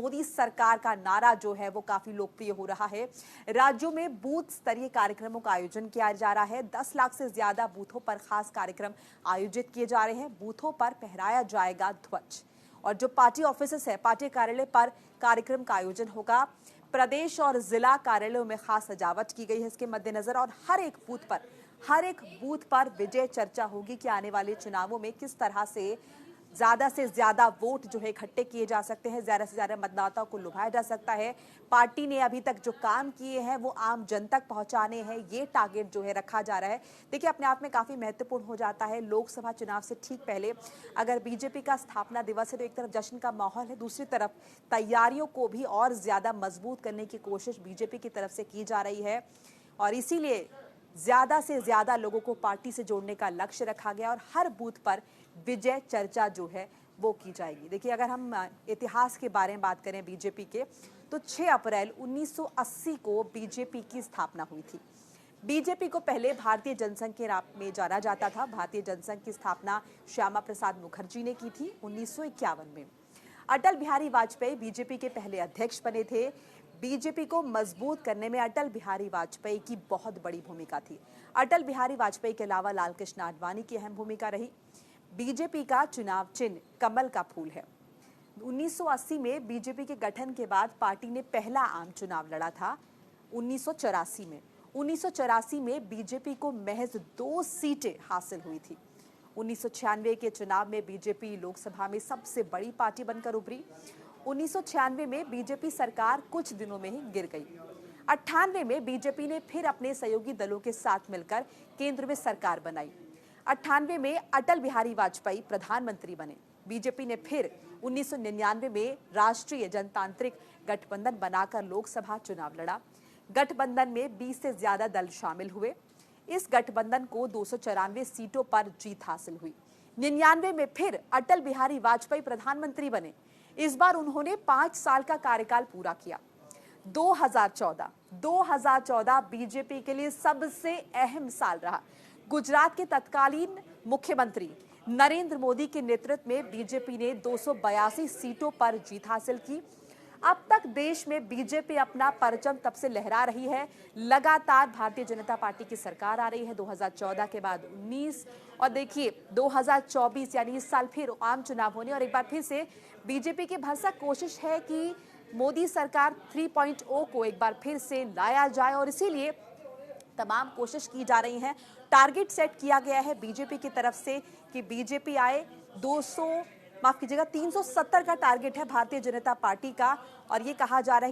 मोदी सरकार का नारा जो है वो काफी लोकप्रिय हो रहा है। राज्यों में बूथ स्तरीय कार्यक्रमों का आयोजन किया जा रहा है। 10 लाख से ज्यादा बूथों पर खास कार्यक्रम आयोजित किए जा रहे हैं। बूथों पर फहराया जाएगा ध्वज और जो पार्टी ऑफिसेस है, पार्टी कार्यालय पर कार्यक्रम का आयोजन होगा। प्रदेश और जिला कार्यालयों में खास सजावट की गई है इसके मद्देनजर और हर एक बूथ पर विजय चर्चा होगी कि आने वाले चुनावों में किस तरह से ज्यादा वोट जो है इकट्ठे किए जा सकते हैं, ज्यादा से ज्यादा मतदाताओं को लुभाया जा सकता है। पार्टी ने अभी तक जो काम किए हैं वो आम जन तक पहुंचाने हैं, ये टारगेट जो है रखा जा रहा है। देखिए, अपने आप में काफी महत्वपूर्ण हो जाता है। लोकसभा चुनाव से ठीक पहले अगर बीजेपी का स्थापना दिवस है तो एक तरफ जश्न का माहौल है, दूसरी तरफ तैयारियों को भी और ज्यादा मजबूत करने की कोशिश बीजेपी की तरफ से की जा रही है और इसीलिए ज्यादा से ज्यादा लोगों को पार्टी से जोड़ने का लक्ष्य रखा गया और हर बूथ पर विजय चर्चा जो है वो की जाएगी। देखिए, अगर हम इतिहास के बारे में बात करें बीजेपी के, तो 6 अप्रैल 1980 को बीजेपी की स्थापना हुई थी। बीजेपी को पहले भारतीय जनसंघ के नाम में जाना जाता था। भारतीय जनसंघ की स्थापना श्यामा प्रसाद मुखर्जी ने की थी 1951 में। अटल बिहारी वाजपेयी बीजेपी के पहले अध्यक्ष बने थे। बीजेपी को मजबूत करने में अटल बिहारी वाजपेयी की बहुत बड़ी भूमिका थी। अटल बिहारी वाजपेयी के अलावा लाल कृष्ण आडवाणी की अहम भूमिका रही। बीजेपी का चुनाव चिन्ह कमल का फूल है। 1980 में बीजेपी के गठन के बाद पार्टी ने पहला आम चुनाव लड़ा था 1984 में। 1984 में बीजेपी को महज 2 सीटें हासिल हुई थी। 1996 के चुनाव में बीजेपी लोकसभा में सबसे बड़ी पार्टी बनकर उभरी। 1996 में बीजेपी सरकार कुछ दिनों में ही गिर गई। 98 में बीजेपी ने फिर अपने सहयोगी दलों के साथ मिलकर केंद्र में सरकार बनाई। 98 में अटल बिहारी वाजपेयी प्रधानमंत्री बने। बीजेपी ने फिर 1999 में राष्ट्रीय जनतांत्रिक गठबंधन बनाकर लोकसभा चुनाव लड़ा। गठबंधन में 20 से ज्यादा दल शामिल हुए। इस गठबंधन को 294 सीटों पर जीत हासिल हुई। 99 में फिर अटल बिहारी वाजपेयी प्रधानमंत्री बने। इस बार उन्होंने 5 साल का कार्यकाल पूरा किया। 2014 बीजेपी के लिए सबसे अहम साल रहा। गुजरात के तत्कालीन मुख्यमंत्री नरेंद्र मोदी के नेतृत्व में बीजेपी ने 282 सीटों पर जीत हासिल की। अब तक देश में बीजेपी अपना परचम तब से लहरा रही है। लगातार भारतीय जनता पार्टी की सरकार आ रही है। 2014 के बाद 19 और देखिए 2024 यानी इस साल फिर आम चुनाव होने और एक बार फिर से बीजेपी की भरसक कोशिश है कि मोदी सरकार 3.0 को एक बार फिर से लाया जाए और इसीलिए तमाम कोशिश की जा रही है। टारगेट सेट किया गया है बीजेपी की तरफ से कि बीजेपी आए 370 का टारगेट है भारतीय जनता पार्टी का और ये कहा जा रहा है